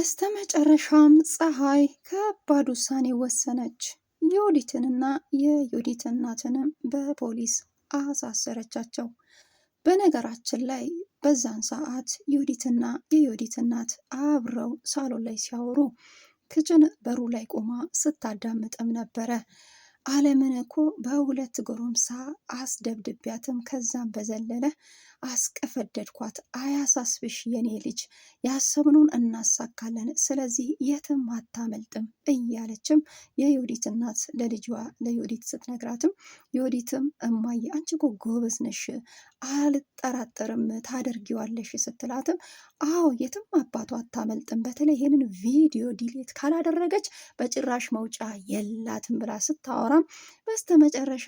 በስተመጨረሻም ፀሐይ ከባድ ውሳኔ ወሰነች። የዮዲትንና የዮዲት እናትንም በፖሊስ አሳሰረቻቸው። በነገራችን ላይ በዛን ሰዓት ዮዲትና የዮዲት እናት አብረው ሳሎን ላይ ሲያወሩ ክችን በሩ ላይ ቆማ ስታዳምጥም ነበረ። አለምን እኮ በሁለት ጎረምሳ አስደብድቢያትም ከዛም በዘለለ አስቀፈደድኳት። አያሳስብሽ የኔ ልጅ፣ ያሰብነውን እናሳካለን፣ ስለዚህ የትም አታመልጥም እያለችም የዮዲት እናት ለልጇ ለዮዲት ስትነግራትም ዮዲትም እማዬ አንቺ እኮ ጎበዝ ነሽ፣ አልጠራጠርም ታደርጊዋለሽ ስትላትም አዎ የትም አባቷ አታመልጥም፣ በተለይ ይህንን ቪዲዮ ዲሌት ካላደረገች በጭራሽ መውጫ የላትም ብላ ስታወራም በስተመጨረሻ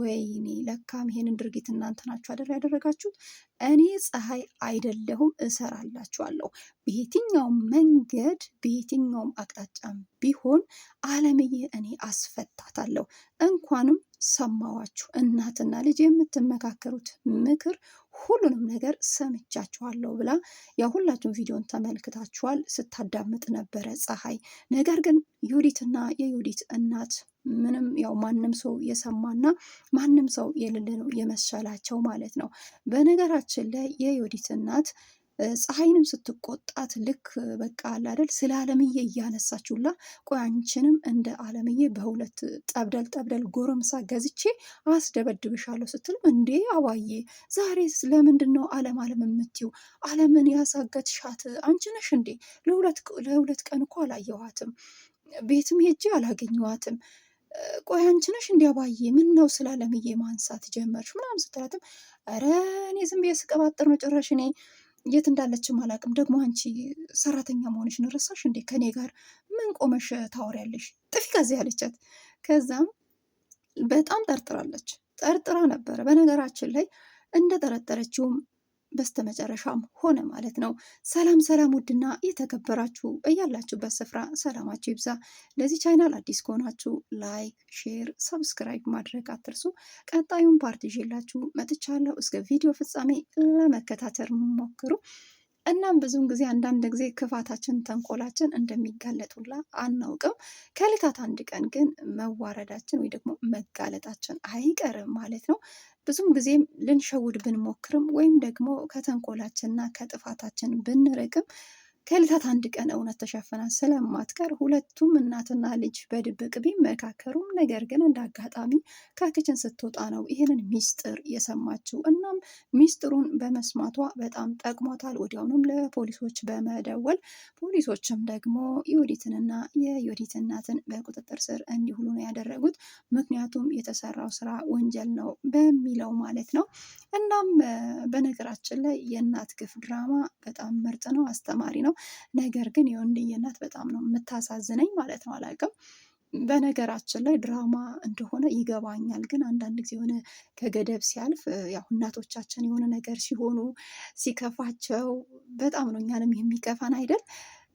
ወይኔ ለካም ይሄንን ድርጊት እናንተ ናችሁ አደር ያደረጋችሁት፣ እኔ ፀሐይ አይደለሁም እሰራላችኋለሁ፣ በየትኛውም መንገድ በየትኛውም አቅጣጫም ቢሆን አለምዬ እኔ አስፈታታለሁ። እንኳንም ሰማዋችሁ እናትና ልጅ የምትመካከሩት ምክር ሁሉንም ነገር ሰምቻችኋለሁ ብላ ያው ሁላችሁም ቪዲዮን ተመልክታችኋል። ስታዳምጥ ነበረ ፀሐይ። ነገር ግን ዮዲትና የዮዲት እናት ምንም ያው ማንም ሰው የሰማና ማንም ሰው የሌለ ነው የመሰላቸው ማለት ነው። በነገራችን ላይ የዮዲት እናት ፀሐይንም ስትቆጣት ልክ በቃ አለ አይደል ስለ አለምዬ እያነሳችሁላ፣ ቆይ አንቺንም እንደ አለምዬ በሁለት ጠብደል ጠብደል ጎረምሳ ገዝቼ አስደበድብሻለሁ ስትልም፣ እንዴ አባዬ ዛሬ ለምንድን ነው አለም የምትይው? አለምን ያሳገትሻት አንቺ ነሽ እንዴ? ለሁለት ቀን እኮ አላየኋትም፣ ቤትም ሄጄ አላገኘኋትም። ቆይ አንቺ ነሽ እንዲ አባዬ ምን ነው ስለ አለምዬ ማንሳት ጀመርሽ? ምናምን ስትላትም ኧረ እኔ ዝም ብዬ ስቀባጥር ነው፣ ጭራሽ እኔ የት እንዳለችም አላውቅም። ደግሞ አንቺ ሰራተኛ መሆንሽን ረሳሽ እንዴ? ከኔ ጋር ምን ቆመሽ ታወሪያለሽ? ጥፊ ከዚህ ያለቻት። ከዛም በጣም ጠርጥራ ነበረ። በነገራችን ላይ እንደጠረጠረችውም በስተመጨረሻም ሆነ ማለት ነው። ሰላም ሰላም! ውድና የተከበራችሁ እያላችሁበት ስፍራ ሰላማችሁ ይብዛ። ለዚህ ቻይናል አዲስ ከሆናችሁ ላይክ፣ ሼር፣ ሰብስክራይብ ማድረግ አትርሱ። ቀጣዩን ፓርት ይዤላችሁ መጥቻለሁ። እስከ ቪዲዮ ፍጻሜ ለመከታተል ሞክሩ። እናም ብዙውን ጊዜ አንዳንድ ጊዜ ክፋታችን ተንኮላችን እንደሚጋለጡላ አናውቅም። ከዕለታት አንድ ቀን ግን መዋረዳችን ወይ ደግሞ መጋለጣችን አይቀርም ማለት ነው። ብዙም ጊዜም ልንሸውድ ብንሞክርም ወይም ደግሞ ከተንኮላችንና ከጥፋታችን ብንርቅም ከዕለታት አንድ ቀን እውነት ተሸፍና ስለማትቀር ሁለቱም እናትና ልጅ በድብቅ ቢመካከሩም ነገር ግን እንደ አጋጣሚ ከክችን ስትወጣ ነው ይህንን ሚስጥር የሰማችው። እናም ሚስጥሩን በመስማቷ በጣም ጠቅሟታል። ወዲያውኑም ለፖሊሶች በመደወል ፖሊሶችም ደግሞ ዮዲትንና የዮዲት እናትን በቁጥጥር ስር እንዲውሉ ነው ያደረጉት። ምክንያቱም የተሰራው ስራ ወንጀል ነው በሚለው ማለት ነው። እናም በነገራችን ላይ የእናት ግፍ ድራማ በጣም ምርጥ ነው፣ አስተማሪ ነው። ነገር ግን የወንድዬ እናት በጣም ነው የምታሳዝነኝ ማለት ነው። አላውቅም በነገራችን ላይ ድራማ እንደሆነ ይገባኛል። ግን አንዳንድ ጊዜ የሆነ ከገደብ ሲያልፍ ያው እናቶቻችን የሆነ ነገር ሲሆኑ ሲከፋቸው በጣም ነው እኛንም የሚከፋን አይደል?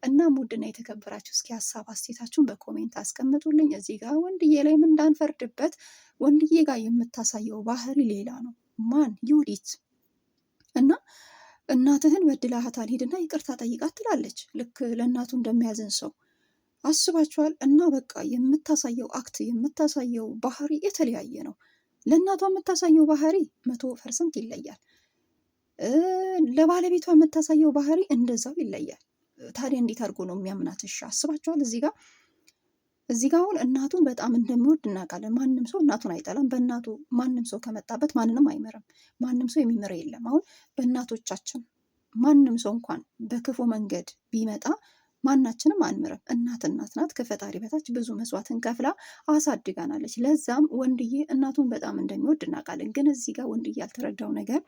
እናም ውድና የተከበራችሁ እስኪ ሀሳብ አስተያየታችሁን በኮሜንት አስቀምጡልኝ። እዚህ ጋር ወንድዬ ላይ ምን እንዳንፈርድበት፣ ወንድዬ ጋር የምታሳየው ባህሪ ሌላ ነው። ማን ዮዲት እና እናትህን በድላሃታል ሂድና ይቅርታ ጠይቃት ትላለች። ልክ ለእናቱ እንደሚያዝን ሰው አስባችኋል? እና በቃ የምታሳየው አክት የምታሳየው ባህሪ የተለያየ ነው። ለእናቷ የምታሳየው ባህሪ 100% ይለያል። ለባለቤቷ የምታሳየው ባህሪ እንደዛው ይለያል። ታዲያ እንዴት አድርጎ ነው የሚያምናት? እሺ አስባችኋል? እዚህ ጋር አሁን እናቱን በጣም እንደሚወድ እናውቃለን። ማንም ሰው እናቱን አይጠላም። በእናቱ ማንም ሰው ከመጣበት ማንንም አይምርም። ማንም ሰው የሚምር የለም። አሁን በእናቶቻችን ማንም ሰው እንኳን በክፉ መንገድ ቢመጣ ማናችንም አንምርም። እናት ናት። ከፈጣሪ በታች ብዙ መስዋዕትን ከፍላ አሳድጋናለች። ለዛም ወንድዬ እናቱን በጣም እንደሚወድ እናውቃለን። ግን እዚህ ጋር ወንድዬ ያልተረዳው ነገር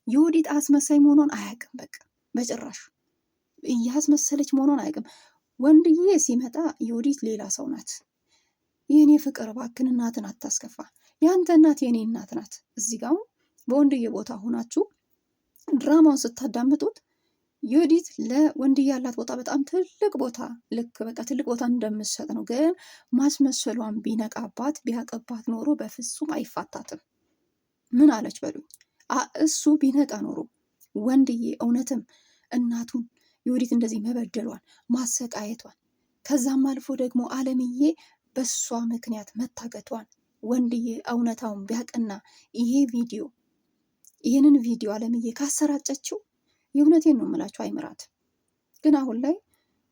ዮዲት አስመሳይ መሆኗን አያውቅም። በቃ በጭራሽ እያስመሰለች መሆኗን አያውቅም። ወንድዬ ሲመጣ ዮዲት ሌላ ሰው ናት። የኔ ፍቅር እባክን እናትን አታስከፋ። ያንተ እናት የኔ እናት ናት። እዚህ ጋር በወንድዬ ቦታ ሆናችሁ ድራማውን ስታዳምጡት ዮዲት ለወንድዬ ያላት ቦታ በጣም ትልቅ ቦታ፣ ልክ በቃ ትልቅ ቦታ እንደምትሰጥ ነው። ግን ማስመሰሏን ቢነቃባት ቢያቀባት ኖሮ በፍጹም አይፋታትም። ምን አለች በሉኝ። እሱ ቢነቃ ኖሮ ወንድዬ እውነትም እናቱን ዮዲት እንደዚህ መበደሏን ማሰቃየቷን፣ ከዛም አልፎ ደግሞ አለምዬ በሷ ምክንያት መታገቷን ወንድዬ እውነታውን ቢያቅና ይህንን ቪዲዮ አለምዬ ካሰራጨችው የእውነቴን ነው የምላችሁ አይምራት። ግን አሁን ላይ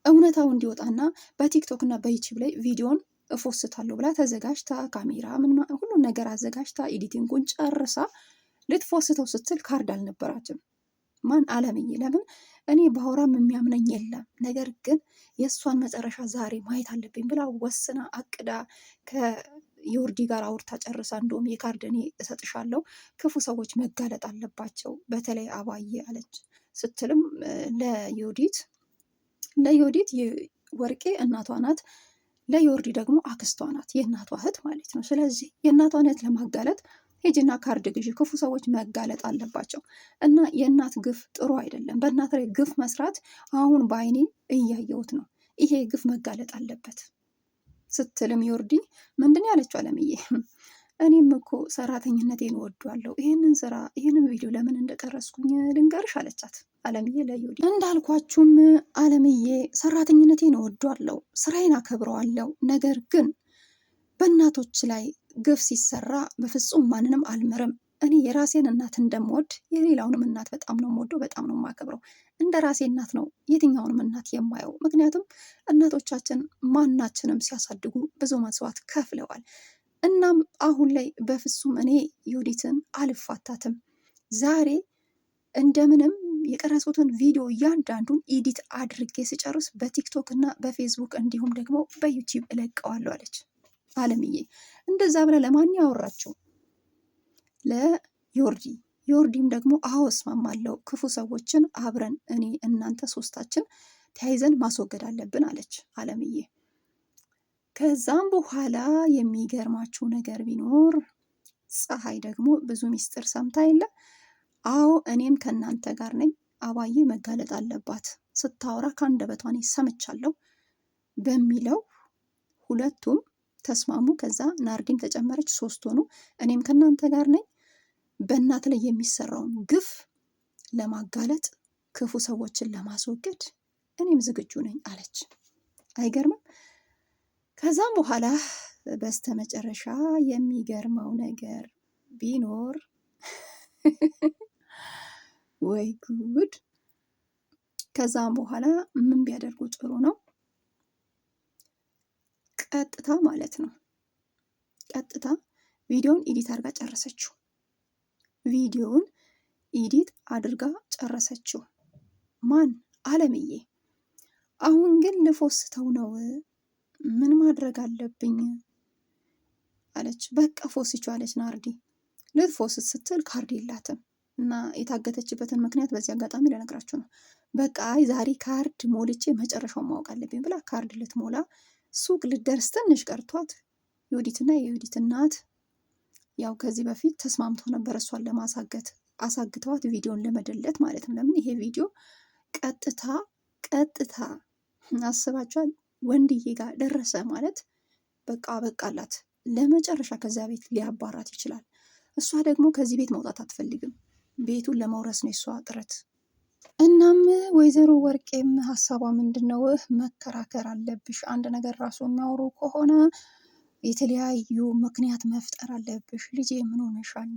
እውነታው እንዲወጣና በቲክቶክ እና በዩቲዩብ ላይ ቪዲዮን እፎስታለሁ ብላ ተዘጋጅታ ካሜራ ሁሉን ነገር አዘጋጅታ ኤዲቲንጉን ጨርሳ ልትፎስተው ስትል ካርድ አልነበራትም። ማን አለምዬ። ለምን እኔ በአውራም የሚያምነኝ የለም፣ ነገር ግን የእሷን መጨረሻ ዛሬ ማየት አለብኝ ብላ ወስና አቅዳ ከዮርዲ ጋር አውርታ ጨርሳ፣ እንደውም የካርድ እኔ እሰጥሻለሁ፣ ክፉ ሰዎች መጋለጥ አለባቸው፣ በተለይ አባዬ አለች። ስትልም ለዮዲት ወርቄ እናቷ ናት፣ ለዮርዲ ደግሞ አክስቷ ናት፣ የእናቷ እህት ማለት ነው። ስለዚህ የእናቷን እህት ለማጋለጥ ሄጅና ካርድ ግዢ፣ ክፉ ሰዎች መጋለጥ አለባቸው እና የእናት ግፍ ጥሩ አይደለም። በእናት ላይ ግፍ መስራት አሁን በአይኔ እያየሁት ነው። ይሄ ግፍ መጋለጥ አለበት ስትልም ዮርዲ ምንድን ያለችው አለምዬ፣ እኔም እኮ ሰራተኝነቴን እወዷለሁ፣ ይህንን ቪዲዮ ለምን እንደቀረስኩኝ ልንገርሽ አለቻት አለምዬ ለዮዲ። እንዳልኳችሁም አለምዬ ሰራተኝነቴን እወዷለሁ፣ ስራዬን አከብረዋለሁ፣ ነገር ግን በእናቶች ላይ ግፍ ሲሰራ በፍጹም ማንንም አልምርም። እኔ የራሴን እናት እንደምወድ የሌላውንም እናት በጣም ነው የምወደው፣ በጣም ነው የማከብረው። እንደ ራሴ እናት ነው የትኛውንም እናት የማየው። ምክንያቱም እናቶቻችን ማናችንም ሲያሳድጉ ብዙ መስዋዕት ከፍለዋል። እናም አሁን ላይ በፍጹም እኔ ዮዲትን አልፋታትም። ዛሬ እንደምንም የቀረጹትን ቪዲዮ እያንዳንዱን ኢዲት አድርጌ ስጨርስ በቲክቶክ እና በፌስቡክ እንዲሁም ደግሞ በዩቲዩብ እለቀዋለሁ አለች አለምዬ። እንደዛ ብላ ለማን ያወራችው? ለዮርዲ። ዮርዲም ደግሞ አዎ እስማማለሁ፣ ክፉ ሰዎችን አብረን እኔ እናንተ ሶስታችን ተያይዘን ማስወገድ አለብን አለች አለምዬ። ከዛም በኋላ የሚገርማችሁ ነገር ቢኖር ፀሐይ ደግሞ ብዙ ሚስጥር ሰምታ የለ። አዎ እኔም ከእናንተ ጋር ነኝ፣ አባዬ መጋለጥ አለባት ስታወራ ከአንደበቷ እኔ ሰምቻለሁ በሚለው ሁለቱም ተስማሙ። ከዛ ናርዲም ተጨመረች፣ 3 ሆኑ። እኔም ከእናንተ ጋር ነኝ፣ በእናት ላይ የሚሰራውን ግፍ ለማጋለጥ ክፉ ሰዎችን ለማስወገድ እኔም ዝግጁ ነኝ አለች። አይገርምም? ከዛም በኋላ በስተመጨረሻ የሚገርመው ነገር ቢኖር ወይ ጉድ! ከዛም በኋላ ምን ቢያደርጉ ጥሩ ነው? ቀጥታ ማለት ነው ቀጥታ ቪዲዮውን ኢዲት አድርጋ ጨረሰችው። ቪዲዮውን ኢዲት አድርጋ ጨረሰችው። ማን? አለምዬ። አሁን ግን ልፎስተው ነው፣ ምን ማድረግ አለብኝ አለች። በቃ ፎስችው አለች ናርዲ። ልትፎስት ስትል ካርድ የላትም እና የታገተችበትን ምክንያት በዚህ አጋጣሚ ልነግራችሁ ነው። በቃ ዛሬ ካርድ ሞልቼ መጨረሻውን ማወቅ አለብኝ ብላ ካርድ ልትሞላ ሱቅ ልደርስ ትንሽ ቀርቷት ዮዲትና የዮዲት እናት ያው ከዚህ በፊት ተስማምተው ነበር እሷን ለማሳገት፣ አሳግተዋት ቪዲዮን ለመደለት ማለት ነው። ለምን ይሄ ቪዲዮ ቀጥታ አስባችኋል? ወንድዬ ጋር ደረሰ ማለት በቃ በቃላት፣ ለመጨረሻ ከዚያ ቤት ሊያባራት ይችላል። እሷ ደግሞ ከዚህ ቤት መውጣት አትፈልግም። ቤቱን ለመውረስ ነው የሷ ጥረት። እናም ወይዘሮ ወርቄም ሀሳቧ ምንድን ነው? መከራከር አለብሽ። አንድ ነገር ራሱ የሚያወሩ ከሆነ የተለያዩ ምክንያት መፍጠር አለብሽ። ልጄ ምን ሆነሻል?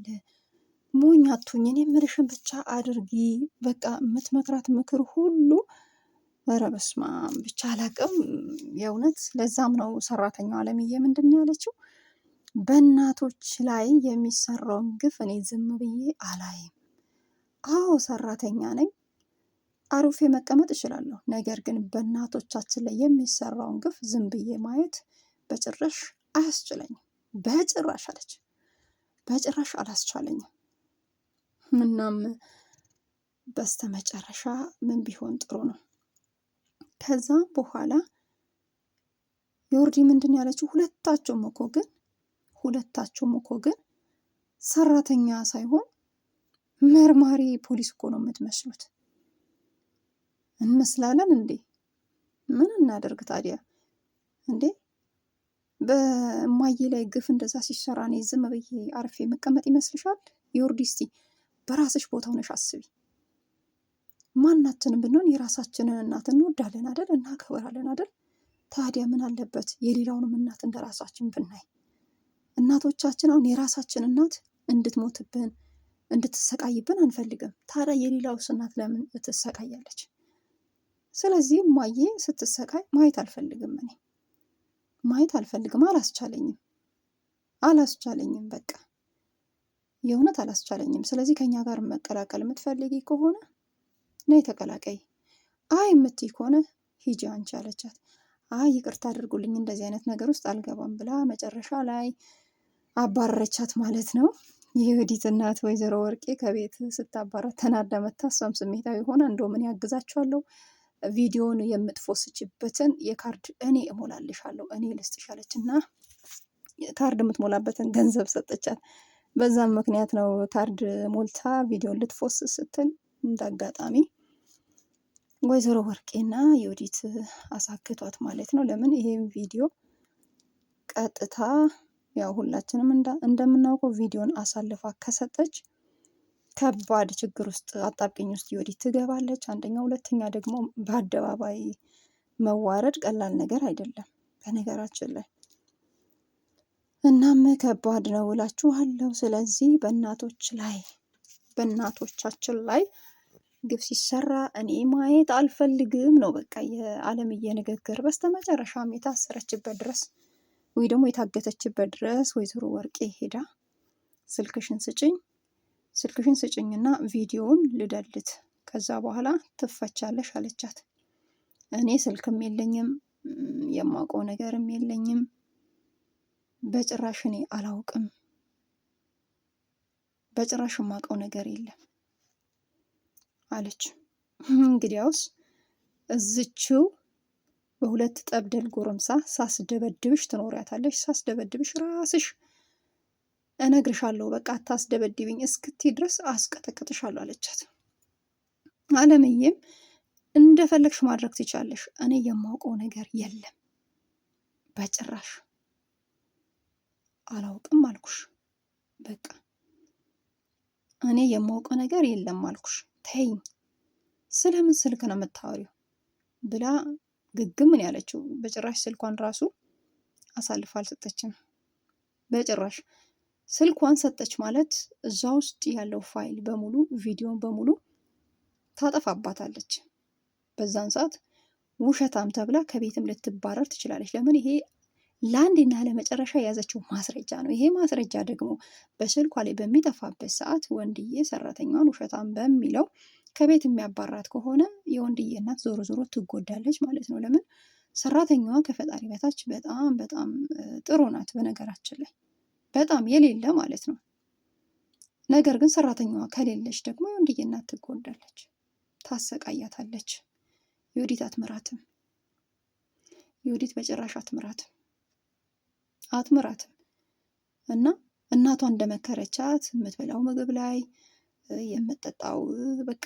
ሞኝ አትሁኝ፣ እኔ የምልሽን ብቻ አድርጊ። በቃ የምትመክራት ምክር ሁሉ ኧረ በስመ አብ ብቻ አላቅም የእውነት። ለዛም ነው ሰራተኛው አለምዬ ምንድን ነው ያለችው? በእናቶች ላይ የሚሰራውን ግፍ እኔ ዝም ብዬ አላይም። አዎ ሰራተኛ ነኝ፣ አሩፌ መቀመጥ እችላለሁ። ነገር ግን በእናቶቻችን ላይ የሚሰራውን ግፍ ዝም ብዬ ማየት በጭራሽ አያስችለኝም። በጭራሽ አለች፣ በጭራሽ አላስቻለኝም። እናም በስተመጨረሻ ምን ቢሆን ጥሩ ነው? ከዛ በኋላ ዮርዲ ምንድን ያለችው? ሁለታቸውም እኮ ግን ሰራተኛ ሳይሆን መርማሪ ፖሊስ እኮ ነው የምትመስሉት። እንመስላለን እንዴ? ምን እናደርግ ታዲያ እንዴ? በእማዬ ላይ ግፍ እንደዛ ሲሰራ እኔ ዝም ብዬ አርፌ መቀመጥ ይመስልሻል? ዮርዲ እስቲ በራስሽ ቦታ ሆነሽ አስቢ። ማናችንም ብንሆን የራሳችንን እናት እንወዳለን አይደል? እናከብራለን አይደል? ታዲያ ምን አለበት የሌላውንም እናት እንደ ራሳችን ብናይ? እናቶቻችን አሁን የራሳችን እናት እንድትሞትብን እንድትሰቃይብን አንፈልግም። ታዲያ የሌላውስ እናት ለምን ትሰቃያለች? ስለዚህ እማዬ ስትሰቃይ ማየት አልፈልግም። እኔ ማየት አልፈልግም። አላስቻለኝም። በቃ የእውነት አላስቻለኝም። ስለዚህ ከኛ ጋር መቀላቀል የምትፈልጊ ከሆነ ነይ ተቀላቀይ፣ አይ የምትይ ከሆነ ሂጂ አንቺ አለቻት። አይ ይቅርታ አድርጉልኝ እንደዚህ አይነት ነገር ውስጥ አልገባም ብላ መጨረሻ ላይ አባረረቻት ማለት ነው። የዮዲት እናት ወይዘሮ ወርቄ ከቤት ስታባራት ተናዳ መታ፣ እሷም ስሜታዊ ሆና እንደው ምን ያግዛችኋለሁ ቪዲዮውን የምትፎስችበትን የካርድ እኔ እሞላልሻለሁ እኔ ልስጥሽ አለች እና ካርድ የምትሞላበትን ገንዘብ ሰጠቻት። በዛም ምክንያት ነው ካርድ ሞልታ ቪዲዮን ልትፎስ ስትል እንዳጋጣሚ ወይዘሮ ወርቄና ዮዲት አሳክቷት ማለት ነው። ለምን ይሄን ቪዲዮ ቀጥታ ያው ሁላችንም እንደምናውቀው ቪዲዮን አሳልፋ ከሰጠች ከባድ ችግር ውስጥ አጣብቂኝ ውስጥ ዮዲት ትገባለች። አንደኛ፣ ሁለተኛ ደግሞ በአደባባይ መዋረድ ቀላል ነገር አይደለም በነገራችን ላይ። እናም ከባድ ነው እላችኋለሁ። ስለዚህ በእናቶቻችን ላይ ግፍ ሲሰራ እኔ ማየት አልፈልግም ነው በቃ የአለምዬ ንግግር። በስተመጨረሻም የታሰረችበት ድረስ ወይ ደግሞ የታገተችበት ድረስ ወይዘሮ ወርቄ ሄዳ ስልክሽን ስጭኝና ቪዲዮውን ልደልት፣ ከዛ በኋላ ትፈቻለሽ አለቻት። እኔ ስልክም የለኝም የማውቀው ነገርም የለኝም በጭራሽ እኔ አላውቅም፣ በጭራሽ የማውቀው ነገር የለም አለች። እንግዲያውስ እዝችው በሁለት ጠብደል ጎረምሳ ሳስደበድብሽ ትኖሪያታለሽ፣ ሳስደበድብሽ ራስሽ እነግርሻለሁ፣ በቃ አታስደበድብኝ እስክቲ ድረስ አስቀጠቅጥሻለሁ አለቻት። አለምዬም እንደፈለግሽ ማድረግ ትቻለሽ፣ እኔ የማውቀው ነገር የለም በጭራሽ አላውቅም አልኩሽ፣ በቃ እኔ የማውቀው ነገር የለም አልኩሽ፣ ተይኝ፣ ስለምን ስልክ ነው የምታወሪው ብላ ግግም ምን ያለችው። በጭራሽ ስልኳን ራሱ አሳልፋ አልሰጠችም። በጭራሽ ስልኳን ሰጠች ማለት እዛ ውስጥ ያለው ፋይል በሙሉ ቪዲዮን በሙሉ ታጠፋባታለች። በዛን ሰዓት ውሸታም ተብላ ከቤትም ልትባረር ትችላለች። ለምን? ይሄ ለአንዴና ለመጨረሻ የያዘችው ማስረጃ ነው። ይሄ ማስረጃ ደግሞ በስልኳ ላይ በሚጠፋበት ሰዓት ወንድዬ ሰራተኛዋን ውሸታም በሚለው ከቤት የሚያባራት ከሆነ የወንድዬ እናት ዞሮ ዞሮ ትጎዳለች ማለት ነው። ለምን? ሰራተኛዋ ከፈጣሪ በታች በጣም በጣም ጥሩ ናት በነገራችን ላይ በጣም የሌለ ማለት ነው። ነገር ግን ሰራተኛዋ ከሌለች ደግሞ የወንድዬ እናት ትጎዳለች፣ ታሰቃያታለች። ዮዲት አትምራትም። ዮዲት በጭራሽ አትምራትም። እና እናቷ እንደመከረቻት የምትበላው ምግብ ላይ የምትጠጣው በቃ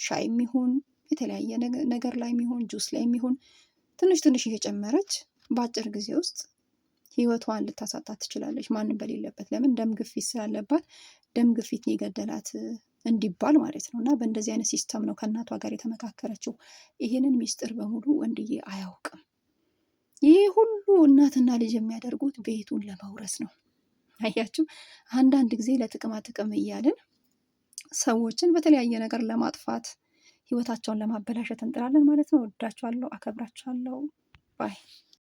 ሻይም ይሁን የተለያየ ነገር ላይ የሚሆን ጁስ ላይ የሚሆን ትንሽ ትንሽ እየጨመረች በአጭር ጊዜ ውስጥ ህይወቷን ልታሳጣት ትችላለች፣ ማንም በሌለበት። ለምን? ደም ግፊት ስላለባት ደም ግፊት የገደላት እንዲባል ማለት ነው። እና በእንደዚህ አይነት ሲስተም ነው ከእናቷ ጋር የተመካከረችው። ይሄንን ሚስጥር በሙሉ ወንድዬ አያውቅም። ይህ ሁሉ እናትና ልጅ የሚያደርጉት ቤቱን ለመውረስ ነው። አያችሁ፣ አንዳንድ ጊዜ ለጥቅማ ጥቅም እያልን ሰዎችን በተለያየ ነገር ለማጥፋት ህይወታቸውን ለማበላሸት እንጥራለን ማለት ነው። ወዳችኋለሁ፣ አከብራችኋለሁ ባይ